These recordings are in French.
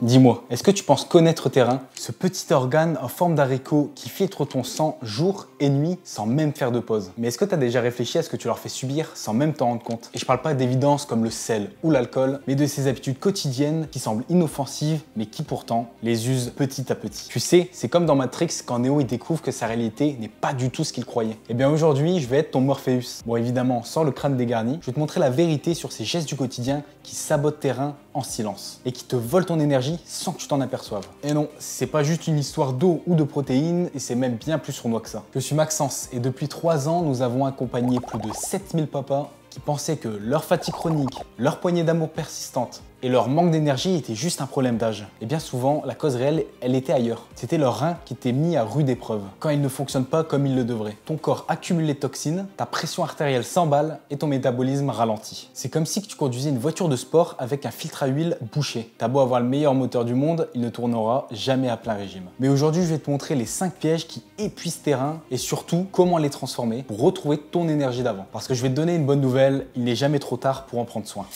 Dis-moi, est-ce que tu penses connaître tes reins? Ce petit organe en forme d'haricot qui filtre ton sang jour et nuit sans même faire de pause. Mais est-ce que tu as déjà réfléchi à ce que tu leur fais subir sans même t'en rendre compte? Et je parle pas d'évidence comme le sel ou l'alcool, mais de ces habitudes quotidiennes qui semblent inoffensives, mais qui pourtant les usent petit à petit. Tu sais, c'est comme dans Matrix quand Neo il découvre que sa réalité n'est pas du tout ce qu'il croyait. Et bien aujourd'hui, je vais être ton Morpheus. Bon évidemment, sans le crâne dégarni, je vais te montrer la vérité sur ces gestes du quotidien qui sabotent tes reins en silence et qui te volent ton énergie sans que tu t'en aperçoives. Et non, c'est pas juste une histoire d'eau ou de protéines et c'est même bien plus sournois que ça. Je suis Maxence et depuis 3 ans, nous avons accompagné plus de 7000 papas qui pensaient que leur fatigue chronique, leur poignée d'amour persistante et leur manque d'énergie était juste un problème d'âge. Et bien souvent, la cause réelle, elle était ailleurs. C'était leur rein qui était mis à rude épreuve. Quand il ne fonctionne pas comme il le devrait. Ton corps accumule les toxines, ta pression artérielle s'emballe et ton métabolisme ralentit. C'est comme si tu conduisais une voiture de sport avec un filtre à huile bouché. T'as beau avoir le meilleur moteur du monde, il ne tournera jamais à plein régime. Mais aujourd'hui, je vais te montrer les 5 pièges qui épuisent tes reins et surtout comment les transformer pour retrouver ton énergie d'avant. Parce que je vais te donner une bonne nouvelle, il n'est jamais trop tard pour en prendre soin.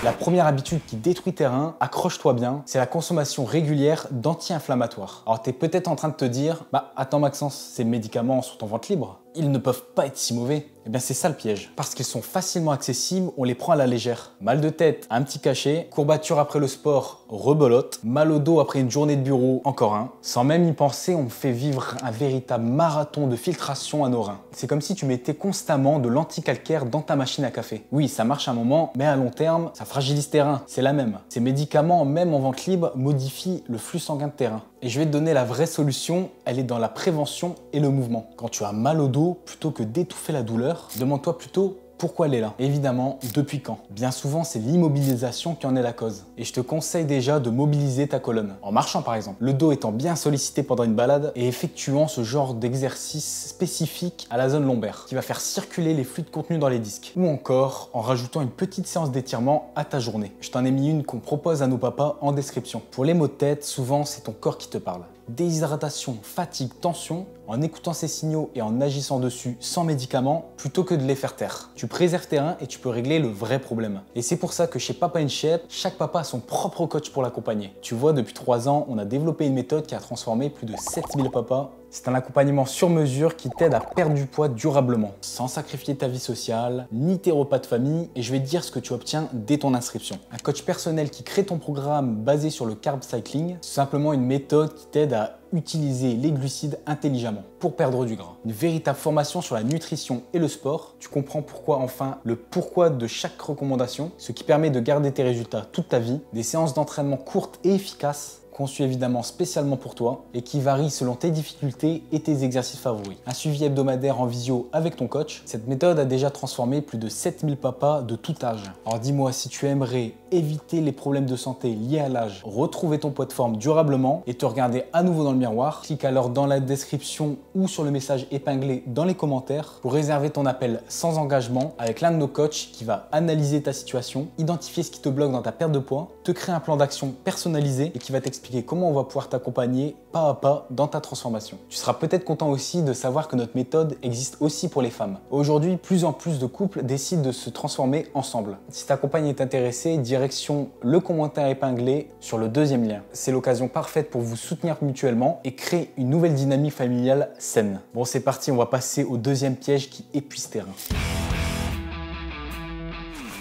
La première habitude qui détruit tes reins, accroche-toi bien, c'est la consommation régulière d'anti-inflammatoires. Alors tu es peut-être en train de te dire, attends Maxence, ces médicaments sont en vente libre, ils ne peuvent pas être si mauvais. Eh bien c'est ça le piège. Parce qu'ils sont facilement accessibles, on les prend à la légère. Mal de tête, un petit cachet, courbature après le sport, rebelote, mal au dos après une journée de bureau, encore un. Sans même y penser, on fait vivre un véritable marathon de filtration à nos reins. C'est comme si tu mettais constamment de l'anticalcaire dans ta machine à café. Oui, ça marche un moment, mais à long terme, ça fragilise tes reins. C'est la même. Ces médicaments, même en vente libre, modifient le flux sanguin de tes reins. Et je vais te donner la vraie solution, elle est dans la prévention et le mouvement. Quand tu as mal au dos, plutôt que d'étouffer la douleur, demande-toi plutôt pourquoi elle est là. Évidemment, depuis quand? Bien souvent, c'est l'immobilisation qui en est la cause. Et je te conseille déjà de mobiliser ta colonne. En marchant par exemple, le dos étant bien sollicité pendant une balade et effectuant ce genre d'exercice spécifique à la zone lombaire, qui va faire circuler les fluides contenus dans les disques. Ou encore, en rajoutant une petite séance d'étirement à ta journée. Je t'en ai mis une qu'on propose à nos papas en description. Pour les maux de tête, souvent, c'est ton corps qui te parle. Déshydratation, fatigue, tension, en écoutant ces signaux et en agissant dessus sans médicaments, plutôt que de les faire taire. Tu préserves tes reins et tu peux régler le vrai problème. Et c'est pour ça que chez Papa & Chef, chaque papa a son propre coach pour l'accompagner. Tu vois, depuis 3 ans, on a développé une méthode qui a transformé plus de 7000 papas. C'est un accompagnement sur mesure qui t'aide à perdre du poids durablement, sans sacrifier ta vie sociale, ni tes repas de famille, et je vais te dire ce que tu obtiens dès ton inscription. Un coach personnel qui crée ton programme basé sur le carb cycling, c'est simplement une méthode qui t'aide à utiliser les glucides intelligemment pour perdre du gras. Une véritable formation sur la nutrition et le sport. Tu comprends pourquoi, enfin, le pourquoi de chaque recommandation, ce qui permet de garder tes résultats toute ta vie. Des séances d'entraînement courtes et efficaces, conçu évidemment spécialement pour toi et qui varie selon tes difficultés et tes exercices favoris. Un suivi hebdomadaire en visio avec ton coach. Cette méthode a déjà transformé plus de 7000 papas de tout âge. Alors dis-moi, si tu aimerais éviter les problèmes de santé liés à l'âge, retrouver ton poids de forme durablement et te regarder à nouveau dans le miroir, clique alors dans la description ou sur le message épinglé dans les commentaires pour réserver ton appel sans engagement avec l'un de nos coachs qui va analyser ta situation, identifier ce qui te bloque dans ta perte de poids, te créer un plan d'action personnalisé et qui va t'expliquer comment on va pouvoir t'accompagner pas à pas dans ta transformation. Tu seras peut-être content aussi de savoir que notre méthode existe aussi pour les femmes. Aujourd'hui, plus en plus de couples décident de se transformer ensemble. Si ta compagne est intéressée, direction le commentaire épinglé sur le 2e lien. C'est l'occasion parfaite pour vous soutenir mutuellement et créer une nouvelle dynamique familiale saine. Bon, c'est parti, on va passer au 2e piège qui épuise tes reins.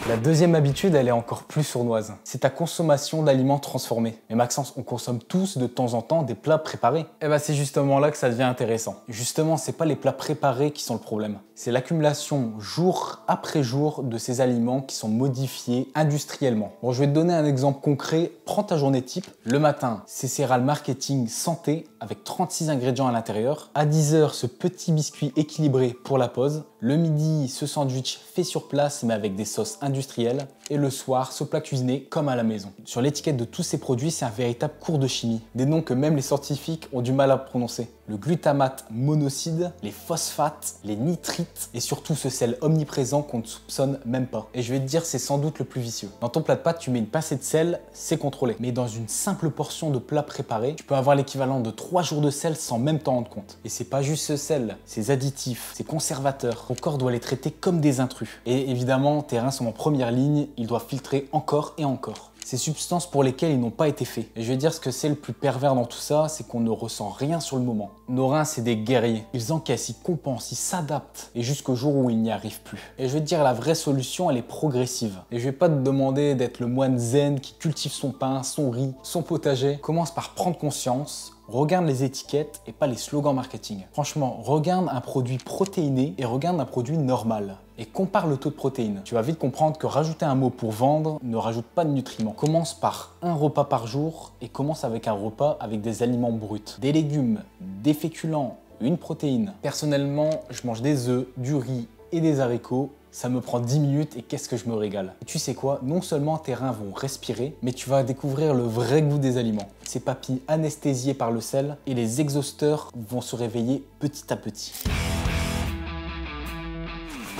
La 2e habitude, elle est encore plus sournoise. C'est ta consommation d'aliments transformés. Mais Maxence, on consomme tous de temps en temps des plats préparés. Et bah c'est justement là que ça devient intéressant. Justement, c'est pas les plats préparés qui sont le problème. C'est l'accumulation jour après jour de ces aliments qui sont modifiés industriellement. Bon, je vais te donner un exemple concret. Prends ta journée type. Le matin, c'est céréales marketing santé avec 36 ingrédients à l'intérieur. À 10 h, ce petit biscuit équilibré pour la pause. Le midi, ce sandwich fait sur place mais avec des sauces industrielles. Et le soir, ce plat cuisiné comme à la maison. Sur l'étiquette de tous ces produits, c'est un véritable cours de chimie. Des noms que même les scientifiques ont du mal à prononcer. Le glutamate monoxyde, les phosphates, les nitrites et surtout ce sel omniprésent qu'on ne soupçonne même pas. Et je vais te dire, c'est sans doute le plus vicieux. Dans ton plat de pâtes, tu mets une pincée de sel, c'est contrôlé. Mais dans une simple portion de plat préparé, tu peux avoir l'équivalent de 3 jours de sel sans même t'en rendre compte. Et c'est pas juste ce sel, ces additifs, ces conservateurs. Ton corps doit les traiter comme des intrus. Et évidemment, tes reins sont en première ligne, ils doivent filtrer encore et encore. Ces substances pour lesquelles ils n'ont pas été faits. Et je vais dire ce que c'est le plus pervers dans tout ça, c'est qu'on ne ressent rien sur le moment. Nos reins, c'est des guerriers. Ils encaissent, ils compensent, ils s'adaptent. Et jusqu'au jour où ils n'y arrivent plus. Et je vais te dire, la vraie solution, elle est progressive. Et je vais pas te demander d'être le moine zen qui cultive son pain, son riz, son potager. Commence par prendre conscience. Regarde les étiquettes et pas les slogans marketing. Franchement, regarde un produit protéiné et regarde un produit normal. Et compare le taux de protéines. Tu vas vite comprendre que rajouter un mot pour vendre ne rajoute pas de nutriments. Commence par un repas par jour et commence avec un repas avec des aliments bruts. Des légumes, des féculents, une protéine. Personnellement, je mange des œufs, du riz et des haricots. Ça me prend 10 minutes et qu'est-ce que je me régale. Et tu sais quoi? Non seulement tes reins vont respirer, mais tu vas découvrir le vrai goût des aliments. Ces papilles anesthésiées par le sel et les exhausteurs vont se réveiller petit à petit.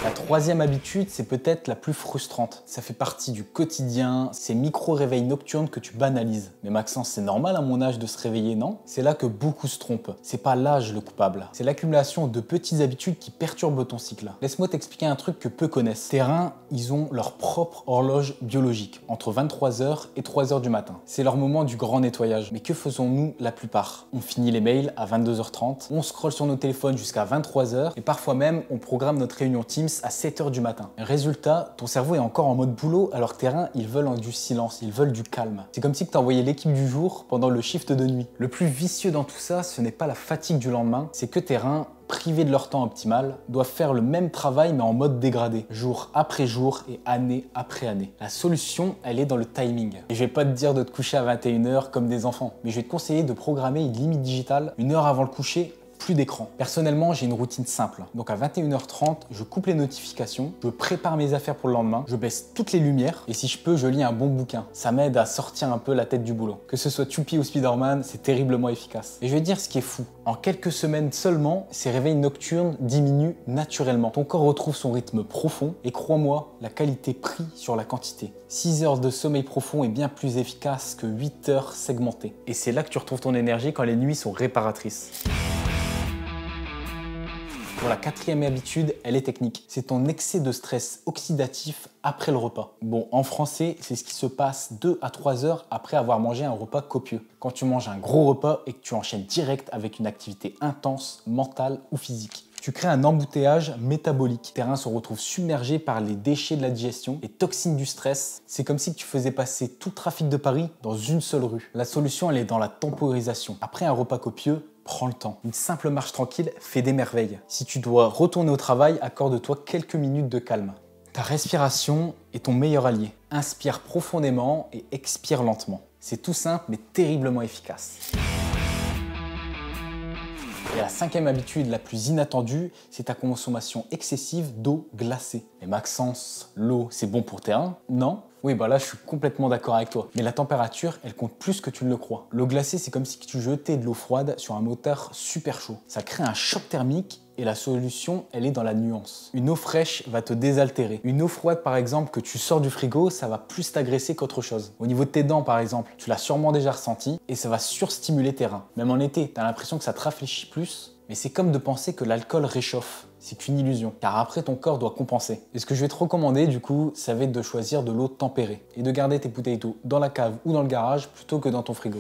La troisième habitude, c'est peut-être la plus frustrante. Ça fait partie du quotidien, ces micro-réveils nocturnes que tu banalises. Mais Maxence, c'est normal à mon âge de se réveiller, non? C'est là que beaucoup se trompent. C'est pas l'âge le coupable. C'est l'accumulation de petites habitudes qui perturbent ton cycle. Laisse-moi t'expliquer un truc que peu connaissent. Tes reins, ils ont leur propre horloge biologique, entre 23h et 3h du matin. C'est leur moment du grand nettoyage. Mais que faisons-nous la plupart? On finit les mails à 22h30, on scrolle sur nos téléphones jusqu'à 23h, et parfois même, on programme notre réunion Teams à 7h du matin. Résultat, ton cerveau est encore en mode boulot alors que tes reins, ils veulent du silence, ils veulent du calme. C'est comme si tu envoyais l'équipe du jour pendant le shift de nuit. Le plus vicieux dans tout ça, ce n'est pas la fatigue du lendemain, c'est que tes reins, privés de leur temps optimal, doivent faire le même travail mais en mode dégradé, jour après jour et année après année. La solution, elle est dans le timing. Et je vais pas te dire de te coucher à 21h comme des enfants, mais je vais te conseiller de programmer une limite digitale 1 heure avant le coucher, plus d'écran. Personnellement, j'ai une routine simple. Donc à 21h30, je coupe les notifications, je prépare mes affaires pour le lendemain, je baisse toutes les lumières et si je peux, je lis un bon bouquin. Ça m'aide à sortir un peu la tête du boulot. Que ce soit Tupi ou Spider-Man, c'est terriblement efficace. Et je vais te dire ce qui est fou. En quelques semaines seulement, ces réveils nocturnes diminuent naturellement. Ton corps retrouve son rythme profond et crois-moi, la qualité prime sur la quantité. 6 heures de sommeil profond est bien plus efficace que 8 heures segmentées. Et c'est là que tu retrouves ton énergie quand les nuits sont réparatrices. Pour la quatrième habitude, elle est technique. C'est ton excès de stress oxydatif après le repas. Bon, en français, c'est ce qui se passe 2 à 3 heures après avoir mangé un repas copieux. Quand tu manges un gros repas et que tu enchaînes direct avec une activité intense, mentale ou physique. Tu crées un embouteillage métabolique. Tes reins se retrouvent submergés par les déchets de la digestion, les toxines du stress. C'est comme si tu faisais passer tout le trafic de Paris dans une seule rue. La solution, elle est dans la temporisation. Après un repas copieux, prends le temps. Une simple marche tranquille fait des merveilles. Si tu dois retourner au travail, accorde-toi quelques minutes de calme. Ta respiration est ton meilleur allié. Inspire profondément et expire lentement. C'est tout simple mais terriblement efficace. Et la cinquième habitude la plus inattendue, c'est ta consommation excessive d'eau glacée. Et Maxence, l'eau, c'est bon pour tes reins? Non? Oui, bah là, je suis complètement d'accord avec toi. Mais la température, elle compte plus que tu ne le crois. L'eau glacée, c'est comme si tu jetais de l'eau froide sur un moteur super chaud. Ça crée un choc thermique et la solution, elle est dans la nuance. Une eau fraîche va te désaltérer. Une eau froide, par exemple, que tu sors du frigo, ça va plus t'agresser qu'autre chose. Au niveau de tes dents, par exemple, tu l'as sûrement déjà ressenti et ça va surstimuler tes reins. Même en été, tu as l'impression que ça te rafraîchit plus. Mais c'est comme de penser que l'alcool réchauffe. C'est qu'une illusion, car après ton corps doit compenser. Et ce que je vais te recommander du coup, ça va être de choisir de l'eau tempérée et de garder tes bouteilles d'eau dans la cave ou dans le garage plutôt que dans ton frigo.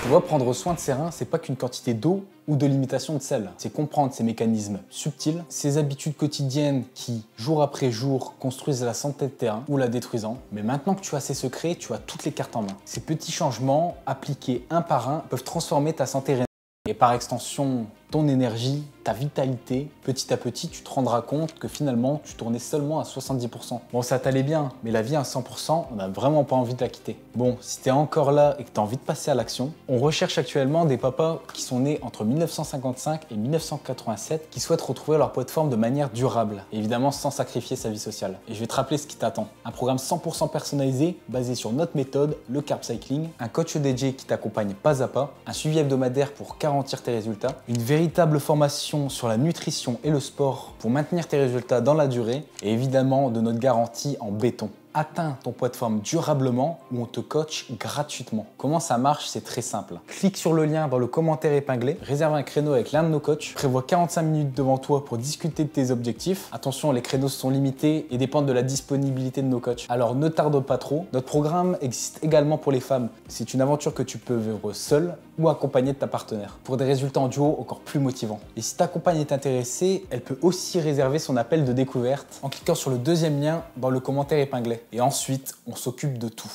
Tu vois, prendre soin de ses reins, c'est pas qu'une quantité d'eau ou de limitation de sel. C'est comprendre ces mécanismes subtils, ces habitudes quotidiennes qui, jour après jour, construisent la santé de tes reins ou la détruisant. Mais maintenant que tu as ces secrets, tu as toutes les cartes en main. Ces petits changements, appliqués un par un, peuvent transformer ta santé rénale. Et par extension, ton énergie, ta vitalité, petit à petit, tu te rendras compte que finalement, tu tournais seulement à 70%. Bon, ça t'allait bien, mais la vie à 100%, on n'a vraiment pas envie de la quitter. Bon, si t'es encore là et que t'as envie de passer à l'action, on recherche actuellement des papas qui sont nés entre 1955 et 1987 qui souhaitent retrouver leur poids de forme de manière durable, et évidemment sans sacrifier sa vie sociale. Et je vais te rappeler ce qui t'attend. Un programme 100% personnalisé, basé sur notre méthode, le carb cycling, un coach dédié qui t'accompagne pas à pas, un suivi hebdomadaire pour garantir tes résultats, une véritable formation sur la nutrition et le sport pour maintenir tes résultats dans la durée et évidemment de notre garantie en béton. atteins ton poids de forme durablement ou on te coach gratuitement. Comment ça marche? C'est très simple. Clique sur le lien dans le commentaire épinglé, réserve un créneau avec l'un de nos coachs, prévois 45 minutes devant toi pour discuter de tes objectifs. Attention, les créneaux sont limités et dépendent de la disponibilité de nos coachs. Alors ne tarde pas trop. Notre programme existe également pour les femmes. C'est une aventure que tu peux vivre seule ou accompagnée de ta partenaire pour des résultats en duo encore plus motivants. Et si ta compagne est intéressée, elle peut aussi réserver son appel de découverte en cliquant sur le deuxième lien dans le commentaire épinglé. Et ensuite, on s'occupe de tout.